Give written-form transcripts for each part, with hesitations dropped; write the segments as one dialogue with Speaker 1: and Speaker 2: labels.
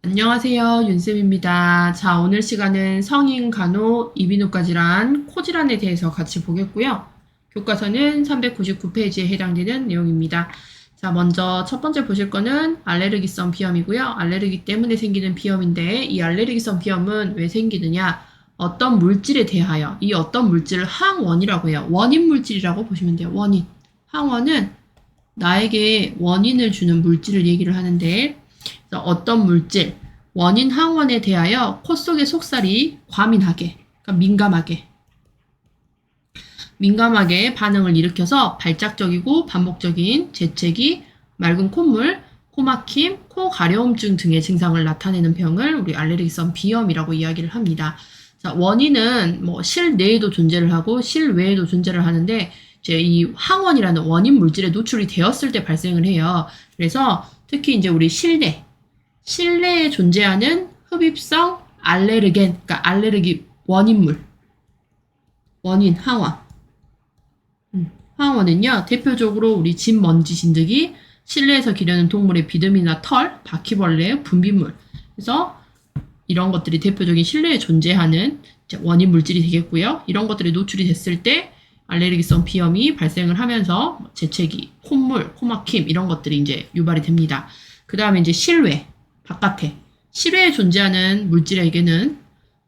Speaker 1: 안녕하세요. 윤쌤입니다. 자, 오늘 시간은 성인 간호 이비인후과 질환, 코질환에 대해서 같이 보겠고요. 교과서는 399페이지에 해당되는 내용입니다. 자, 먼저 첫 번째 보실 거는 알레르기성 비염이고요. 알레르기 때문에 생기는 비염인데 이 알레르기성 비염은 왜 생기느냐? 어떤 물질에 대하여 이 어떤 물질을 항원이라고 해요. 원인 물질이라고 보시면 돼요. 원인. 항원은 나에게 원인을 주는 물질을 얘기를 하는데 어떤 물질, 원인 항원에 대하여 코 속의 속살이 과민하게, 그러니까 민감하게 반응을 일으켜서 발작적이고 반복적인 재채기, 맑은 콧물, 코막힘, 코 가려움증 등의 증상을 나타내는 병을 우리 알레르기성 비염이라고 이야기를 합니다. 자, 원인은 뭐 실내에도 존재를 하고 실외에도 존재를 하는데 이제 이 항원이라는 원인 물질에 노출이 되었을 때 발생을 해요. 그래서 특히 이제 우리 실내에 존재하는 흡입성 알레르겐, 그러니까 알레르기 원인물, 원인 항원. 항원은요, 대표적으로 우리 집 먼지 진드기, 실내에서 기르는 동물의 비듬이나 털, 바퀴벌레, 분비물. 그래서 이런 것들이 대표적인 실내에 존재하는 원인 물질이 되겠고요. 이런 것들이 노출이 됐을 때 알레르기성 비염이 발생을 하면서 재채기, 콧물, 코막힘 이런 것들이 이제 유발이 됩니다. 그 다음에 이제 실외, 바깥에 실외에 존재하는 물질에게는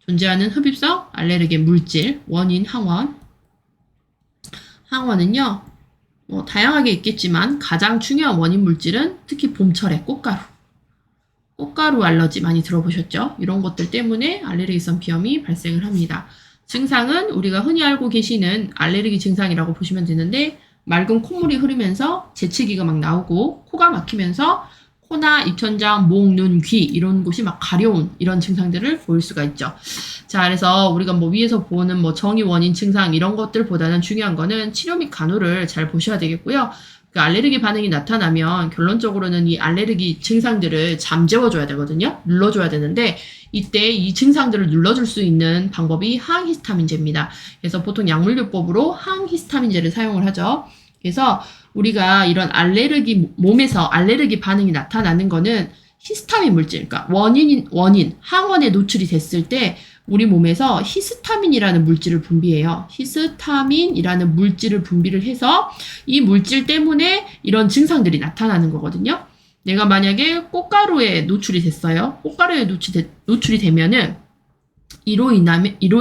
Speaker 1: 존재하는 흡입성 알레르겐 물질, 원인 항원. 항원은요, 다양하게 있겠지만 가장 중요한 원인 물질은 특히 봄철에 꽃가루 알러지 많이 들어보셨죠? 이런 것들 때문에 알레르기성 비염이 발생을 합니다. 증상은 우리가 흔히 알고 계시는 알레르기 증상이라고 보시면 되는데 맑은 콧물이 흐르면서 재채기가 막 나오고 코가 막히면서 코나 입천장, 목, 눈, 귀 이런 곳이 막 가려운 이런 증상들을 보일 수가 있죠. 자, 그래서 우리가 뭐 위에서 보는 뭐 정의 원인 증상 이런 것들보다는 중요한 거는 치료 및 간호를 잘 보셔야 되겠고요. 그 알레르기 반응이 나타나면 결론적으로는 이 알레르기 증상들을 잠재워줘야 되거든요. 눌러줘야 되는데 이때 이 증상들을 눌러줄 수 있는 방법이 항히스타민제입니다. 그래서 보통 약물요법으로 항히스타민제를 사용을 하죠. 그래서 우리가 이런 몸에서 알레르기 반응이 나타나는 거는 히스타민 물질, 그러니까 원인, 항원에 노출이 됐을 때 우리 몸에서 히스타민이라는 물질을 분비해요. 히스타민이라는 물질을 분비를 해서 이 물질 때문에 이런 증상들이 나타나는 거거든요. 내가 만약에 꽃가루에 노출이 됐어요. 꽃가루에 노출이 되면은 이로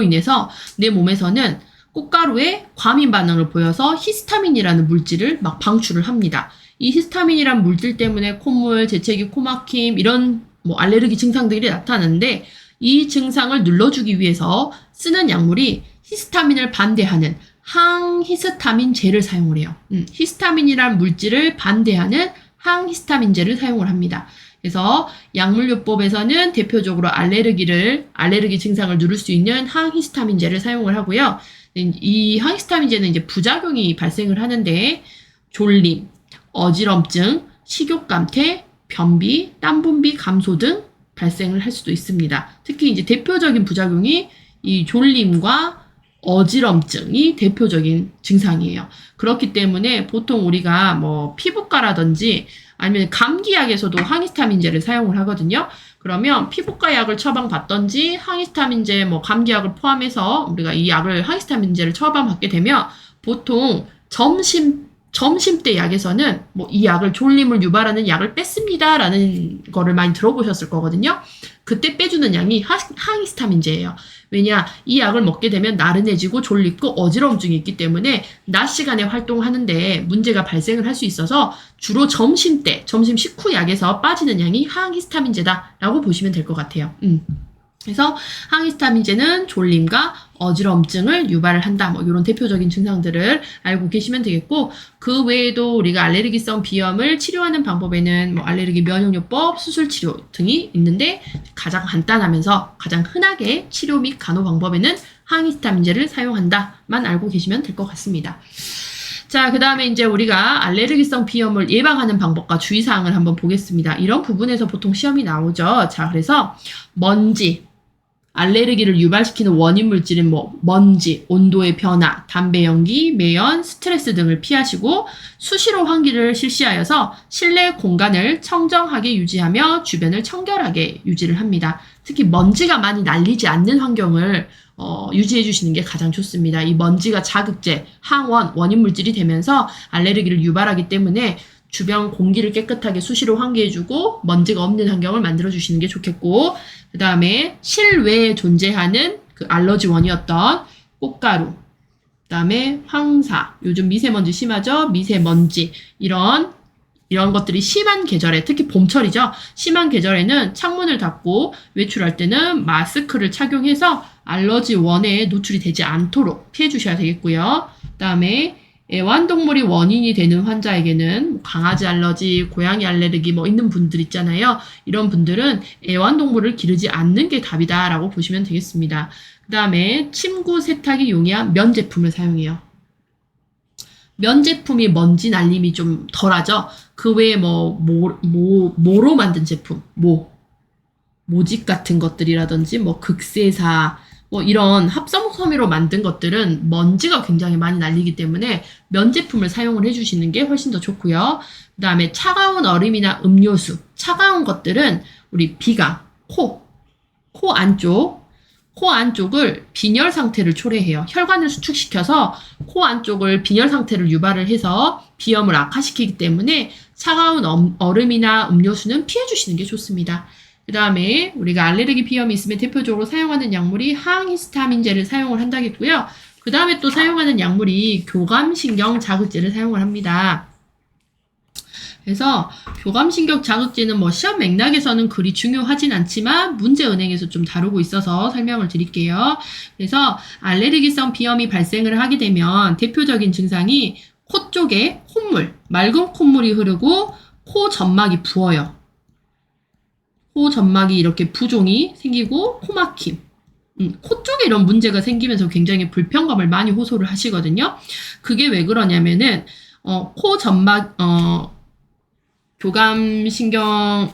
Speaker 1: 인해서 내 몸에서는 꽃가루에 과민 반응을 보여서 히스타민이라는 물질을 막 방출을 합니다. 이 히스타민이란 물질 때문에 콧물, 재채기, 코막힘 이런 뭐 알레르기 증상들이 나타나는데 이 증상을 눌러주기 위해서 쓰는 약물이 히스타민을 반대하는 항히스타민제를 사용을 해요. 히스타민이란 물질을 반대하는 항히스타민제를 사용을 합니다. 그래서 약물요법에서는 대표적으로 알레르기 증상을 누를 수 있는 항히스타민제를 사용을 하고요. 이 항히스타민제는 이제 부작용이 발생을 하는데 졸림, 어지럼증, 식욕감퇴, 변비, 땀분비 감소 등 발생을 할 수도 있습니다. 특히 이제 대표적인 부작용이 이 졸림과 어지럼증이 대표적인 증상이에요. 그렇기 때문에 보통 우리가 뭐 피부과라든지 아니면 감기약에서도 항히스타민제를 사용을 하거든요. 그러면 피부과 약을 처방받던지 항히스타민제 뭐 감기약을 포함해서 우리가 이 약을 항히스타민제를 처방받게 되면 보통 점심때 약에서는 뭐 이 약을 졸림을 유발하는 약을 뺐습니다라는 거를 많이 들어보셨을 거거든요. 그때 빼주는 약이 항히스타민제예요. 왜냐, 이 약을 먹게 되면 나른해지고 졸립고 어지러움증이 있기 때문에 낮 시간에 활동하는데 문제가 발생을 할 수 있어서 주로 점심 식후 약에서 빠지는 양이 항히스타민제다라고 보시면 될 것 같아요. 그래서 항히스타민제는 졸림과 어지럼증을 유발을 한다. 뭐 이런 대표적인 증상들을 알고 계시면 되겠고 그 외에도 우리가 알레르기성 비염을 치료하는 방법에는 뭐 알레르기 면역요법, 수술치료 등이 있는데 가장 간단하면서 가장 흔하게 치료 및 간호 방법에는 항히스타민제를 사용한다만 알고 계시면 될 것 같습니다. 자, 그 다음에 이제 우리가 알레르기성 비염을 예방하는 방법과 주의사항을 한번 보겠습니다. 이런 부분에서 보통 시험이 나오죠. 자, 그래서 먼지, 알레르기를 유발시키는 원인 물질은 뭐 먼지, 온도의 변화, 담배 연기, 매연, 스트레스 등을 피하시고 수시로 환기를 실시하여서 실내 공간을 청정하게 유지하며 주변을 청결하게 유지를 합니다. 특히 먼지가 많이 날리지 않는 환경을 유지해 주시는 게 가장 좋습니다. 이 먼지가 자극제, 항원, 원인 물질이 되면서 알레르기를 유발하기 때문에 주변 공기를 깨끗하게 수시로 환기해주고 먼지가 없는 환경을 만들어주시는 게 좋겠고, 그 다음에 실외에 존재하는 그 알러지 원이었던 꽃가루, 그 다음에 황사, 요즘 미세먼지 심하죠? 미세먼지, 이런 것들이 심한 계절에, 특히 봄철이죠? 심한 계절에는 창문을 닫고 외출할 때는 마스크를 착용해서 알러지 원에 노출이 되지 않도록 피해 주셔야 되겠고요. 그 다음에 애완동물이 원인이 되는 환자에게는 강아지 알러지, 고양이 알레르기 뭐 있는 분들 있잖아요. 이런 분들은 애완동물을 기르지 않는 게 답이다라고 보시면 되겠습니다. 그 다음에 침구 세탁이 용이한 면 제품을 사용해요. 면 제품이 먼지 날림이 좀 덜하죠. 그 외에 모로 만든 제품, 모직 같은 것들이라든지 뭐 극세사, 뭐 이런 합성섬유로 만든 것들은 먼지가 굉장히 많이 날리기 때문에 면 제품을 사용을 해주시는 게 훨씬 더 좋고요. 그 다음에 차가운 얼음이나 음료수, 차가운 것들은 우리 비강, 코 안쪽을 빈혈 상태를 초래해요. 혈관을 수축시켜서 코 안쪽을 빈혈 상태를 유발을 해서 비염을 악화시키기 때문에 차가운 얼음이나 음료수는 피해 주시는 게 좋습니다. 그 다음에 우리가 알레르기 비염이 있으면 대표적으로 사용하는 약물이 항히스타민제를 사용을 한다겠고요. 그 다음에 또 사용하는 약물이 교감신경 자극제를 사용을 합니다. 그래서 교감신경 자극제는 뭐 시험 맥락에서는 그리 중요하진 않지만 문제은행에서 좀 다루고 있어서 설명을 드릴게요. 그래서 알레르기성 비염이 발생을 하게 되면 대표적인 증상이 코 쪽에 맑은 콧물이 흐르고 코 점막이 부어요. 코 점막이 이렇게 부종이 생기고 코 막힘. 코 쪽에 이런 문제가 생기면서 굉장히 불편감을 많이 호소를 하시거든요. 그게 왜 그러냐면은 코 점막 교감신경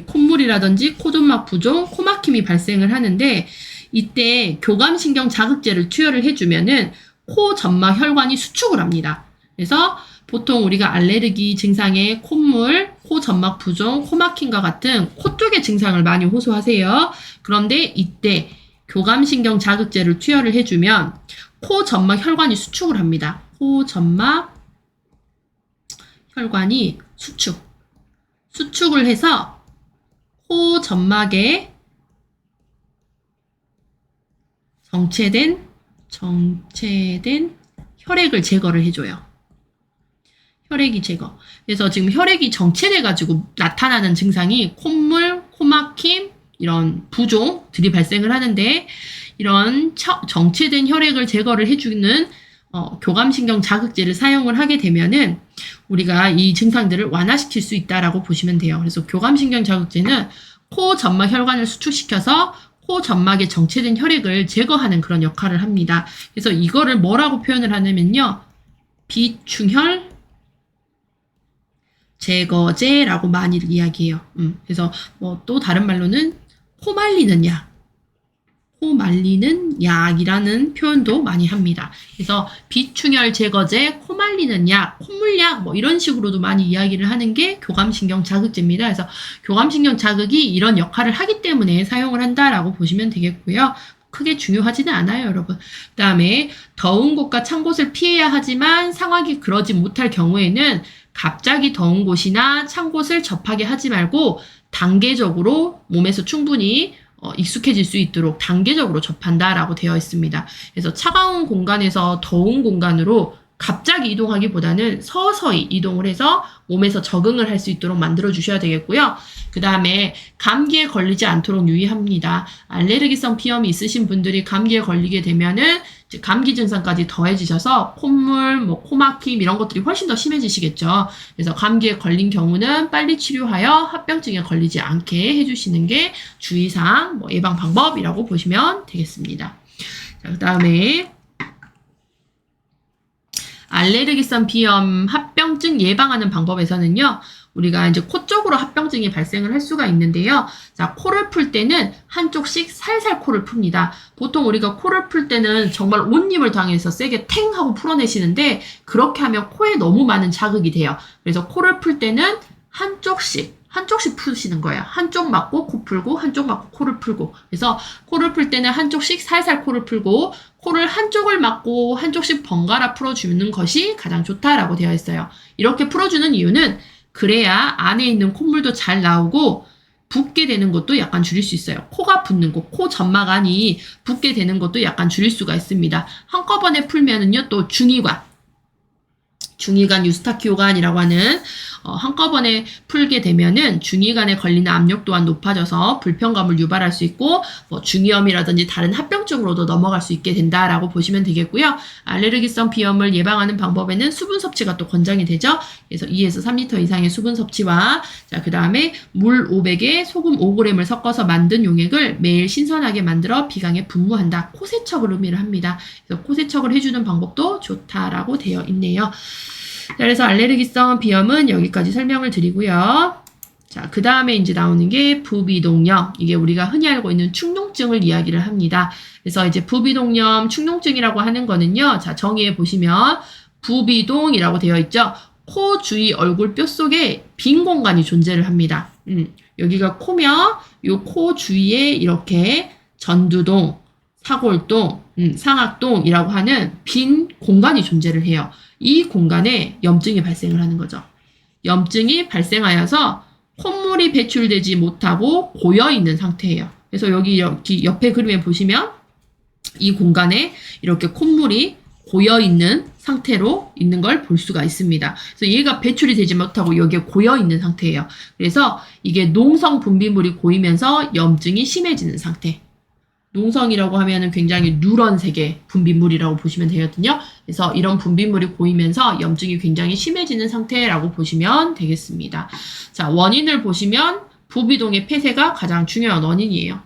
Speaker 1: 콧물이라든지 코점막 부종, 코 막힘이 발생을 하는데 이때 교감신경 자극제를 투여를 해주면은 코 점막 혈관이 수축을 합니다. 그래서 보통 우리가 알레르기 증상에 콧물, 코 점막 부종, 코 막힘과 같은 코 쪽의 증상을 많이 호소하세요. 그런데 이때 교감신경 자극제를 투여를 해주면 코 점막 혈관이 수축을 합니다. 코 점막 혈관이 수축을 해서 코 점막에 정체된 혈액을 제거를 해줘요. 혈액이 제거. 그래서 지금 혈액이 정체돼가지고 나타나는 증상이 콧물, 코막힘, 이런 부종들이 발생을 하는데 이런 정체된 혈액을 제거를 해주는 교감신경 자극제를 사용을 하게 되면은 우리가 이 증상들을 완화시킬 수 있다라고 보시면 돼요. 그래서 교감신경 자극제는 코 점막 혈관을 수축시켜서 코 점막에 정체된 혈액을 제거하는 그런 역할을 합니다. 그래서 이거를 뭐라고 표현을 하냐면요. 비충혈 제거제라고 많이들 이야기해요. 그래서 뭐 또 다른 말로는 코 말리는 약이라는 표현도 많이 합니다. 그래서 비충혈 제거제, 코 말리는 약, 콧물약 뭐 이런 식으로도 많이 이야기를 하는 게 교감신경 자극제입니다. 그래서 교감신경 자극이 이런 역할을 하기 때문에 사용을 한다라고 보시면 되겠고요. 크게 중요하지는 않아요, 여러분. 그 다음에 더운 곳과 찬 곳을 피해야 하지만 상황이 그러지 못할 경우에는 갑자기 더운 곳이나 찬 곳을 접하게 하지 말고 단계적으로 몸에서 충분히 익숙해질 수 있도록 단계적으로 접한다라고 되어 있습니다. 그래서 차가운 공간에서 더운 공간으로 갑자기 이동하기보다는 서서히 이동을 해서 몸에서 적응을 할 수 있도록 만들어 주셔야 되겠고요. 그 다음에 감기에 걸리지 않도록 유의합니다. 알레르기성 비염이 있으신 분들이 감기에 걸리게 되면은 이제 감기 증상까지 더해지셔서 콧물, 뭐 코막힘 이런 것들이 훨씬 더 심해지시겠죠. 그래서 감기에 걸린 경우는 빨리 치료하여 합병증에 걸리지 않게 해주시는 게 주의사항, 뭐 예방 방법이라고 보시면 되겠습니다. 자, 그 다음에 알레르기성 비염 합병증 예방하는 방법에서는요. 우리가 이제 코 쪽으로 합병증이 발생을 할 수가 있는데요. 자, 코를 풀 때는 한쪽씩 살살 코를 풉니다. 보통 우리가 코를 풀 때는 정말 온 힘을 당해서 세게 탱 하고 풀어내시는데 그렇게 하면 코에 너무 많은 자극이 돼요. 그래서 코를 풀 때는 한쪽씩 푸시는 거예요. 한쪽 맞고 코 풀고 한쪽 맞고 코를 풀고. 그래서 코를 풀 때는 한쪽씩 살살 코를 풀고 코를 한쪽을 맞고 한쪽씩 번갈아 풀어주는 것이 가장 좋다라고 되어 있어요. 이렇게 풀어주는 이유는 그래야 안에 있는 콧물도 잘 나오고 붓게 되는 것도 약간 줄일 수 있어요. 코가 붓는 곳, 코 점막 안이 붓게 되는 것도 약간 줄일 수가 있습니다. 한꺼번에 풀면은요, 또 중이관, 유스타키오관이라고 하는 한꺼번에 풀게 되면은 중이관에 걸리는 압력 또한 높아져서 불편감을 유발할 수 있고 뭐 중이염이라든지 다른 합병증으로도 넘어갈 수 있게 된다라고 보시면 되겠고요. 알레르기성 비염을 예방하는 방법에는 수분 섭취가 또 권장이 되죠. 그래서 2에서 3리터 이상의 수분 섭취와 자, 그다음에 물 500에 소금 5g을 섞어서 만든 용액을 매일 신선하게 만들어 비강에 분무한다. 코세척을 의미를 합니다. 그래서 코세척을 해주는 방법도 좋다라고 되어 있네요. 자, 그래서 알레르기성 비염은 여기까지 설명을 드리고요. 자, 그 다음에 이제 나오는 게 부비동염. 이게 우리가 흔히 알고 있는 축농증을 이야기를 합니다. 그래서 이제 부비동염 축농증이라고 하는 거는요. 자, 정의해 보시면 부비동이라고 되어 있죠. 코 주위 얼굴 뼈 속에 빈 공간이 존재를 합니다. 여기가 코며 요 코 주위에 이렇게 전두동, 사골동, 상악동이라고 하는 빈 공간이 존재를 해요. 이 공간에 염증이 발생을 하는 거죠. 염증이 발생하여서 콧물이 배출되지 못하고 고여있는 상태예요. 그래서 여기 옆에 그림에 보시면 이 공간에 이렇게 콧물이 고여있는 상태로 있는 걸 볼 수가 있습니다. 그래서 얘가 배출이 되지 못하고 여기에 고여있는 상태예요. 그래서 이게 농성 분비물이 고이면서 염증이 심해지는 상태. 농성이라고 하면은 굉장히 누런색의 분비물이라고 보시면 되거든요. 그래서 이런 분비물이 고이면서 염증이 굉장히 심해지는 상태라고 보시면 되겠습니다. 자, 원인을 보시면 부비동의 폐쇄가 가장 중요한 원인이에요.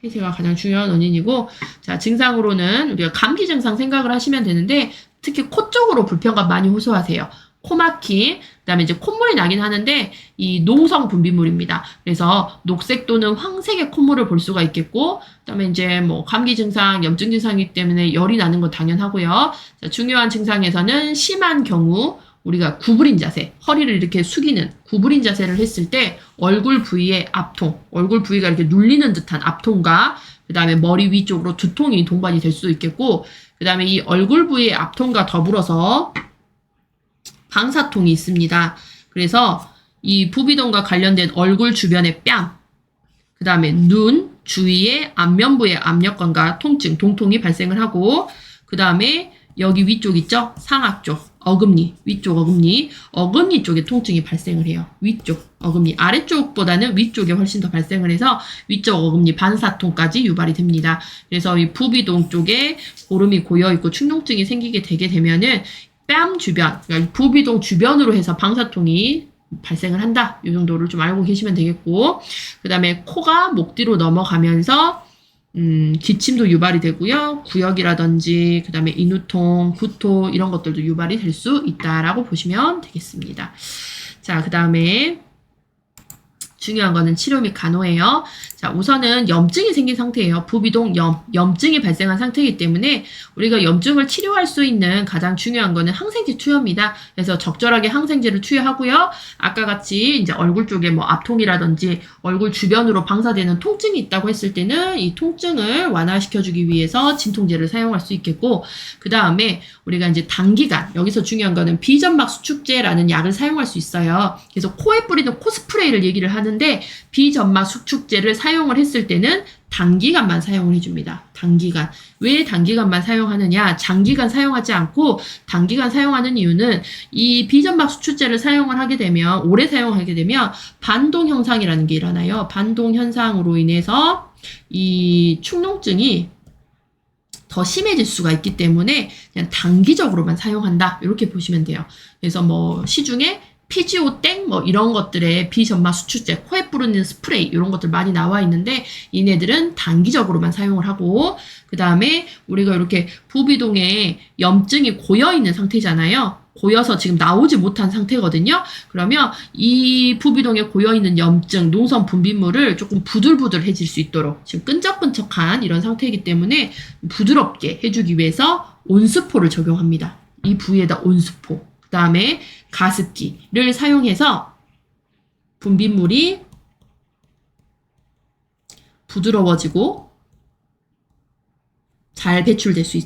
Speaker 1: 폐쇄가 가장 중요한 원인이고, 자, 증상으로는 우리가 감기 증상 생각을 하시면 되는데, 특히 코 쪽으로 불편감 많이 호소하세요. 코막힘, 그다음에 이제 콧물이 나긴 하는데 이 농성 분비물입니다. 그래서 녹색 또는 황색의 콧물을 볼 수가 있겠고, 그다음에 이제 뭐 감기 증상, 염증 증상이기 때문에 열이 나는 건 당연하고요. 자, 중요한 증상에서는 심한 경우 우리가 구부린 자세, 허리를 이렇게 숙이는 구부린 자세를 했을 때 얼굴 부위의 압통, 얼굴 부위가 이렇게 눌리는 듯한 압통과 그다음에 머리 위쪽으로 두통이 동반이 될 수도 있겠고, 그다음에 이 얼굴 부위의 압통과 더불어서 방사통이 있습니다. 그래서 이 부비동과 관련된 얼굴 주변의 뺨, 그 다음에 눈 주위의 안면부의 압력감과 통증, 동통이 발생을 하고, 그 다음에 여기 위쪽 있죠? 상악 쪽, 어금니, 위쪽 어금니 쪽에 통증이 발생을 해요. 위쪽 어금니, 아래쪽보다는 위쪽에 훨씬 더 발생을 해서 위쪽 어금니 반사통까지 유발이 됩니다. 그래서 이 부비동 쪽에 고름이 고여있고 축농증이 생기게 되게 되면은 뺨 주변, 그러니까 부비동 주변으로 해서 방사통이 발생을 한다. 이 정도를 좀 알고 계시면 되겠고, 그 다음에 코가 목 뒤로 넘어가면서 기침도 유발이 되고요. 구역이라든지 그 다음에 인후통, 구토 이런 것들도 유발이 될 수 있다라고 보시면 되겠습니다. 자, 그 다음에 중요한 거는 치료 및 간호예요. 자, 우선은 염증이 생긴 상태예요. 부비동 염증이 발생한 상태이기 때문에 우리가 염증을 치료할 수 있는 가장 중요한 거는 항생제 투여입니다. 그래서 적절하게 항생제를 투여하고요. 아까 같이 이제 얼굴 쪽에 뭐 압통이라든지 얼굴 주변으로 방사되는 통증이 있다고 했을 때는 이 통증을 완화시켜주기 위해서 진통제를 사용할 수 있겠고, 그 다음에 우리가 이제 단기간, 여기서 중요한 거는 비점막 수축제라는 약을 사용할 수 있어요. 그래서 코에 뿌리는 코스프레이를 얘기를 하는데 비점막 수축제를 사용을 했을 때는 단기간만 사용을 해줍니다. 단기간. 왜 단기간만 사용하느냐? 장기간 사용하지 않고 단기간 사용하는 이유는 이 비점막 수축제를 사용을 하게 되면, 오래 사용하게 되면 반동 현상이라는 게 일어나요. 반동 현상으로 인해서 이 축농증이 더 심해질 수가 있기 때문에 그냥 단기적으로만 사용한다. 이렇게 보시면 돼요. 그래서 뭐 시중에 피지오 땡 뭐 이런 것들의 비점막 수축제, 코에 뿌리는 스프레이 이런 것들 많이 나와 있는데 얘네들은 단기적으로만 사용을 하고, 그 다음에 우리가 이렇게 부비동에 염증이 고여 있는 상태잖아요. 고여서 지금 나오지 못한 상태거든요. 그러면 이 부비동에 고여있는 염증, 농선 분비물을 조금 부들부들해질 수 있도록 지금 끈적끈적한 이런 상태이기 때문에 부드럽게 해주기 위해서 온수포를 적용합니다. 이 부위에다 온수포, 그 다음에 가습기를 사용해서 분비물이 부드러워지고 잘 배출될 수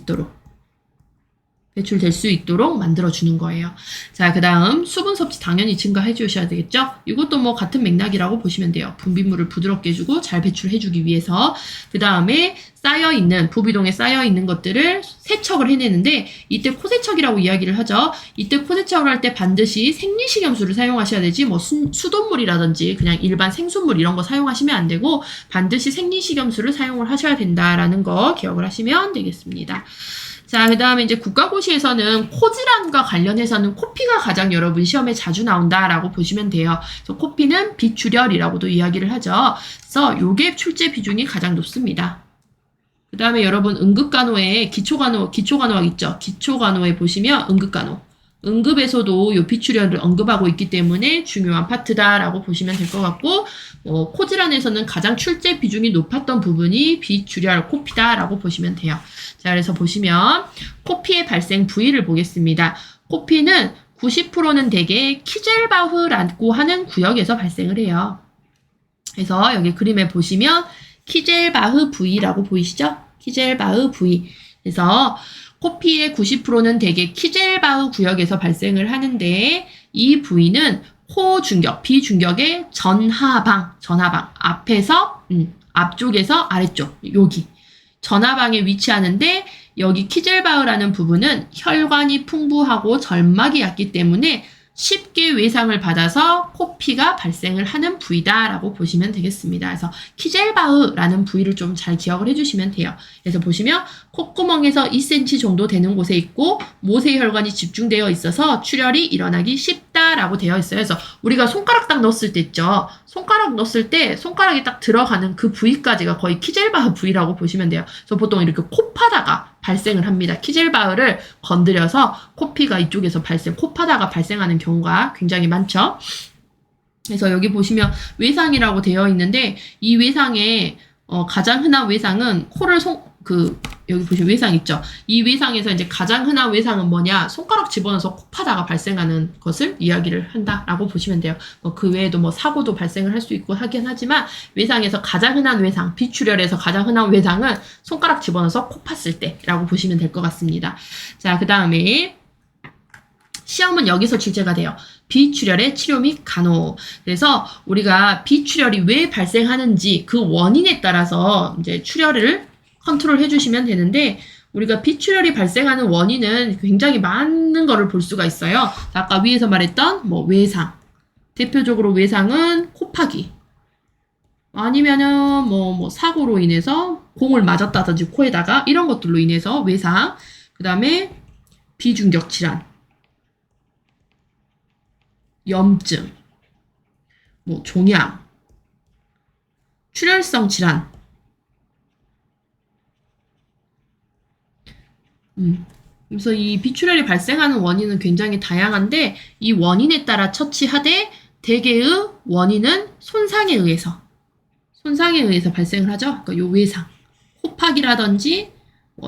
Speaker 1: 있도록 만들어주는 거예요. 자, 그 다음 수분 섭취 당연히 증가해 주셔야 되겠죠? 이것도 뭐 같은 맥락이라고 보시면 돼요. 분비물을 부드럽게 해주고 잘 배출해주기 위해서. 그 다음에 부비동에 쌓여있는 것들을 세척을 해내는데 이때 코세척이라고 이야기를 하죠. 이때 코세척을 할 때 반드시 생리식염수를 사용하셔야 되지 뭐 수돗물이라든지 그냥 일반 생수물 이런 거 사용하시면 안 되고 반드시 생리식염수를 사용을 하셔야 된다라는 거 기억을 하시면 되겠습니다. 자, 그 다음에 이제 국가고시에서는 코질환과 관련해서는 코피가 가장 여러분 시험에 자주 나온다라고 보시면 돼요. 그래서 코피는 비출혈이라고도 이야기를 하죠. 그래서 요게 출제 비중이 가장 높습니다. 그 다음에 여러분 응급간호에 기초간호학 있죠. 기초간호에 보시면 응급에서도 요 비출혈을 언급하고 있기 때문에 중요한 파트다라고 보시면 될 것 같고 코질환에서는 가장 출제 비중이 높았던 부분이 비출혈 코피다라고 보시면 돼요. 자, 그래서 보시면 코피의 발생 부위를 보겠습니다. 코피는 90%는 대개 키젤바흐라고 하는 구역에서 발생을 해요. 그래서 여기 그림에 보시면 키젤바흐 부위라고 보이시죠? 키젤바흐 부위. 그래서 코피의 90%는 대개 키젤바흐 구역에서 발생을 하는데 이 부위는 코 중격, 비중격의 전하방 앞에서 앞쪽에서 아래쪽 여기 전하방에 위치하는데 여기 키젤바흐라는 부분은 혈관이 풍부하고 점막이 얕기 때문에 쉽게 외상을 받아서 코피가 발생을 하는 부위다라고 보시면 되겠습니다. 그래서 키젤바흐라는 부위를 좀 잘 기억을 해주시면 돼요. 그래서 보시면 콧구멍에서 2cm 정도 되는 곳에 있고 모세혈관이 집중되어 있어서 출혈이 일어나기 쉽다라고 되어 있어요. 그래서 우리가 손가락 딱 넣었을 때 있죠. 손가락 넣었을 때 손가락이 딱 들어가는 그 부위까지가 거의 키젤바흐 부위라고 보시면 돼요. 그래서 보통 이렇게 코파다가 발생을 합니다. 키젤바흐를 건드려서 코피가 이쪽에서 코파다가 발생하는 경우가 굉장히 많죠. 그래서 여기 보시면 외상이라고 되어 있는데 이 외상에 가장 흔한 외상은 여기 보시면 외상 있죠. 이 외상에서 이제 가장 흔한 외상은 뭐냐? 손가락 집어넣어서 코파다가 발생하는 것을 이야기를 한다라고 보시면 돼요. 그 외에도 뭐 사고도 발생을 할 수 있고 하긴 하지만 외상에서 가장 흔한 외상, 비출혈에서 가장 흔한 외상은 손가락 집어넣어서 코 팠을 때라고 보시면 될 것 같습니다. 자, 그 다음에 시험은 여기서 출제가 돼요. 비출혈의 치료 및 간호. 그래서 우리가 비출혈이 왜 발생하는지 그 원인에 따라서 이제 출혈을 컨트롤 해주시면 되는데 우리가 비출혈이 발생하는 원인은 굉장히 많은 거를 볼 수가 있어요. 아까 위에서 말했던 외상. 대표적으로 외상은 코파기. 아니면은 사고로 인해서 공을 맞았다든지 코에다가 이런 것들로 인해서 외상. 그 다음에 비중격 질환. 염증. 종양. 출혈성 질환. 그래서 이 비출혈이 발생하는 원인은 굉장히 다양한데 이 원인에 따라 처치하되 대개의 원인은 손상에 의해서 발생을 하죠. 그러니까 요 외상, 코파기라든지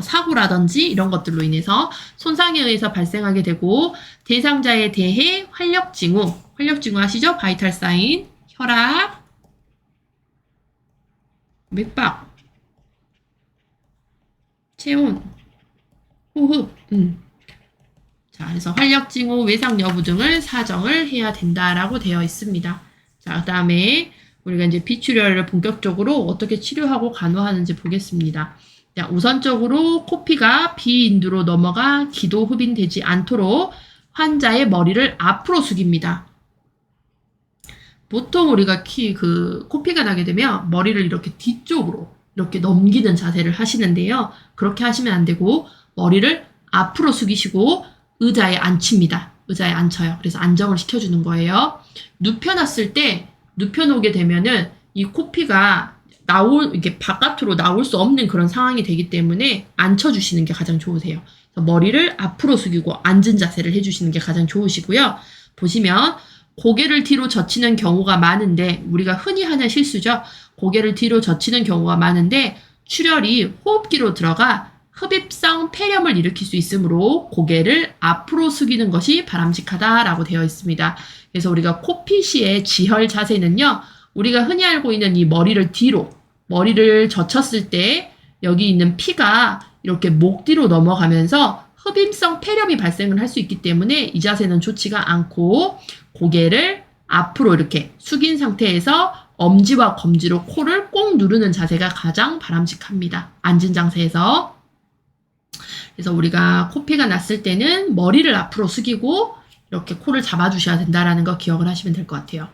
Speaker 1: 사고라든지 이런 것들로 인해서 손상에 의해서 발생하게 되고 대상자에 대해 활력징후 아시죠? 바이탈 사인, 혈압, 맥박, 체온, 호흡. 자, 그래서 활력징후, 외상 여부 등을 사정을 해야 된다라고 되어 있습니다. 자, 그 다음에 우리가 이제 비출혈을 본격적으로 어떻게 치료하고 간호하는지 보겠습니다. 자, 우선적으로 코피가 비인두로 넘어가 기도 흡인되지 않도록 환자의 머리를 앞으로 숙입니다. 보통 우리가 코피가 나게 되면 머리를 이렇게 뒤쪽으로 이렇게 넘기는 자세를 하시는데요. 그렇게 하시면 안 되고 머리를 앞으로 숙이시고 의자에 앉힙니다. 의자에 앉혀요. 그래서 안정을 시켜주는 거예요. 눕혀놨을 때 눕혀놓게 되면은 이 코피가 이게 바깥으로 나올 수 없는 그런 상황이 되기 때문에 앉혀주시는 게 가장 좋으세요. 머리를 앞으로 숙이고 앉은 자세를 해주시는 게 가장 좋으시고요. 보시면 고개를 뒤로 젖히는 경우가 많은데 우리가 흔히 하는 실수죠. 고개를 뒤로 젖히는 경우가 많은데 출혈이 호흡기로 들어가 흡입성 폐렴을 일으킬 수 있으므로 고개를 앞으로 숙이는 것이 바람직하다라고 되어 있습니다. 그래서 우리가 코핏이의 지혈 자세는요. 우리가 흔히 알고 있는 이 머리를 뒤로, 머리를 젖혔을 때 여기 있는 피가 이렇게 목 뒤로 넘어가면서 흡입성 폐렴이 발생을 할 수 있기 때문에 이 자세는 좋지가 않고 고개를 앞으로 이렇게 숙인 상태에서 엄지와 검지로 코를 꼭 누르는 자세가 가장 바람직합니다. 앉은 자세에서. 그래서 우리가 코피가 났을 때는 머리를 앞으로 숙이고 이렇게 코를 잡아주셔야 된다라는 거 기억을 하시면 될 것 같아요.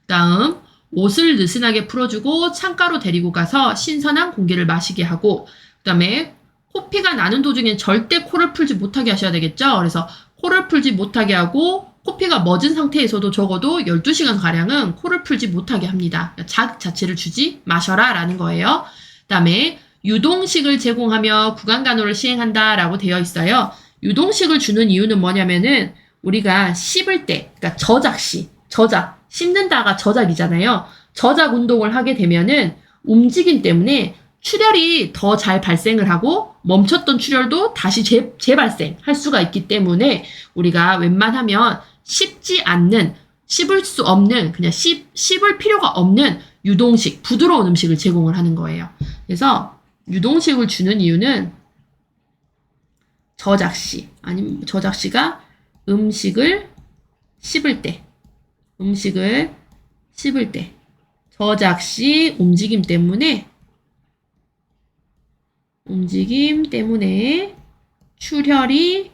Speaker 1: 다음 옷을 느슨하게 풀어주고 창가로 데리고 가서 신선한 공기를 마시게 하고 그 다음에 코피가 나는 도중엔 절대 코를 풀지 못하게 하셔야 되겠죠. 그래서 코를 풀지 못하게 하고 코피가 멎은 상태에서도 적어도 12시간가량은 코를 풀지 못하게 합니다. 자극 자체를 주지 마셔라 라는 거예요. 그 다음에 유동식을 제공하며 구강간호를 시행한다 라고 되어 있어요. 유동식을 주는 이유는 뭐냐면은 우리가 씹을 때, 그러니까 저작시, 저작, 씹는다가 저작이잖아요. 저작 운동을 하게 되면은 움직임 때문에 출혈이 더 잘 발생을 하고 멈췄던 출혈도 다시 재발생할 수가 있기 때문에 우리가 웬만하면 씹지 않는, 씹을 수 없는, 그냥 씹을 필요가 없는 유동식, 부드러운 음식을 제공을 하는 거예요. 그래서 유동식을 주는 이유는 저작시, 아니면 저작시가 음식을 씹을 때, 저작시 움직임 때문에 출혈이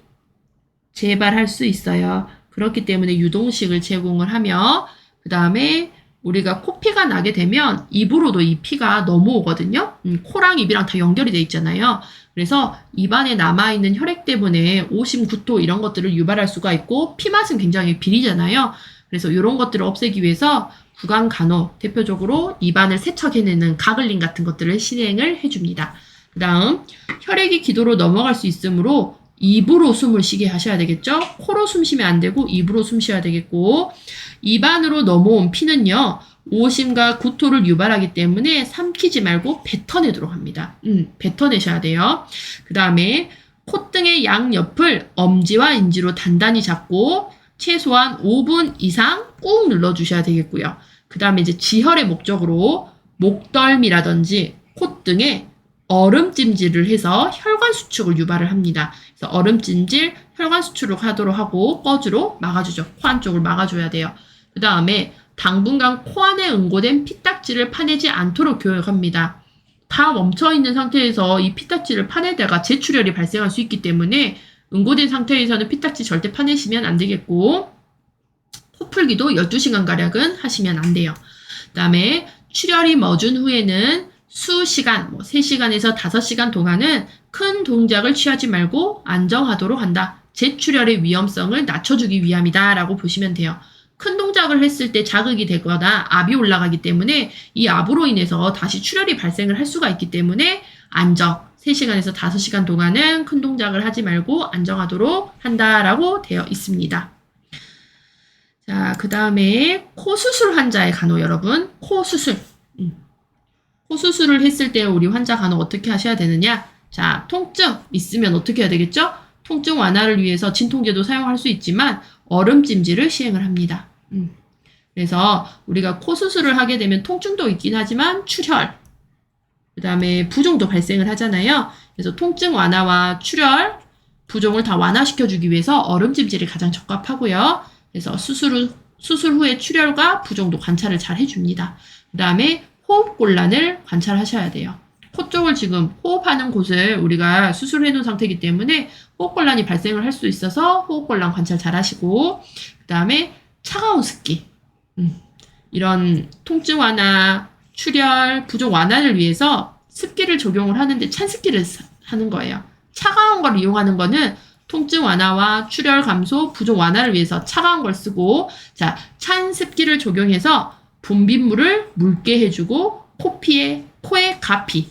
Speaker 1: 재발할 수 있어요. 그렇기 때문에 유동식을 제공을 하며 그 다음에 우리가 코피가 나게 되면 입으로도 이 피가 넘어오거든요. 코랑 입이랑 다 연결이 돼 있잖아요. 그래서 입안에 남아있는 혈액 때문에 오심, 구토 이런 것들을 유발할 수가 있고 피맛은 굉장히 비리잖아요. 그래서 이런 것들을 없애기 위해서 구강간호, 대표적으로 입안을 세척해내는 가글링 같은 것들을 실행을 해줍니다. 그 다음 혈액이 기도로 넘어갈 수 있으므로 입으로 숨을 쉬게 하셔야 되겠죠. 코로 숨 쉬면 안 되고 입으로 숨 쉬어야 되겠고 입안으로 넘어온 피는요. 오심과 구토를 유발하기 때문에 삼키지 말고 뱉어내도록 합니다. 뱉어내셔야 돼요. 그 다음에 콧등의 양옆을 엄지와 인지로 단단히 잡고 최소한 5분 이상 꾹 눌러주셔야 되겠고요. 그 다음에 이제 지혈의 목적으로 목덜미라든지 콧등에 얼음찜질을 해서 혈관 수축을 유발을 합니다. 그래서 얼음찜질, 혈관 수축을 하도록 하고 꺼주로 막아주죠. 코 안쪽을 막아줘야 돼요. 그 다음에 당분간 코 안에 응고된 피딱지를 파내지 않도록 교육합니다. 다 멈춰있는 상태에서 이 피딱지를 파내다가 재출혈이 발생할 수 있기 때문에 응고된 상태에서는 피딱지 절대 파내시면 안 되겠고 코풀기도 12시간가량은 하시면 안 돼요. 그 다음에 출혈이 멎은 후에는 수시간, 3시간에서 5시간 동안은 큰 동작을 취하지 말고 안정하도록 한다. 재출혈의 위험성을 낮춰주기 위함이다 라고 보시면 돼요. 큰 동작을 했을 때 자극이 되거나 압이 올라가기 때문에 이 압으로 인해서 다시 출혈이 발생을 할 수가 있기 때문에 안정, 3시간에서 5시간 동안은 큰 동작을 하지 말고 안정하도록 한다라고 되어 있습니다. 자, 그 다음에 코 수술 환자의 간호 여러분, 코 수술. 코 수술을 했을 때 우리 환자 간호 어떻게 하셔야 되느냐? 자, 통증 있으면 어떻게 해야 되겠죠? 통증 완화를 위해서 진통제도 사용할 수 있지만 얼음찜질을 시행을 합니다. 그래서 우리가 코 수술을 하게 되면 통증도 있긴 하지만 출혈, 그 다음에 부종도 발생을 하잖아요. 그래서 통증 완화와 출혈, 부종을 다 완화시켜주기 위해서 얼음찜질이 가장 적합하고요. 그래서 수술 후에 출혈과 부종도 관찰을 잘 해줍니다. 그 다음에 호흡곤란을 관찰하셔야 돼요. 코 쪽을 지금 호흡하는 곳을 우리가 수술해 놓은 상태이기 때문에 호흡곤란이 발생을 할 수 있어서 호흡곤란 관찰 잘 하시고 그 다음에 차가운 습기 이런 통증 완화, 출혈, 부종 완화를 위해서 습기를 적용을 하는데 찬 습기를 하는 거예요. 차가운 걸 이용하는 거는 통증 완화와 출혈 감소, 부종 완화를 위해서 차가운 걸 쓰고 자, 찬 습기를 적용해서 분비물을 묽게 해주고 코에 가피,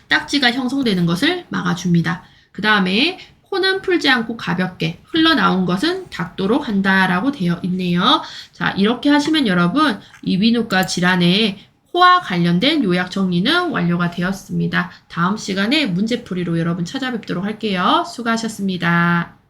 Speaker 1: 딱지가 형성되는 것을 막아줍니다. 그 다음에 코는 풀지 않고 가볍게 흘러나온 것은 닦도록 한다라고 되어 있네요. 자, 이렇게 하시면 여러분 이비인후과 질환의 코와 관련된 요약 정리는 완료가 되었습니다. 다음 시간에 문제풀이로 여러분 찾아뵙도록 할게요. 수고하셨습니다.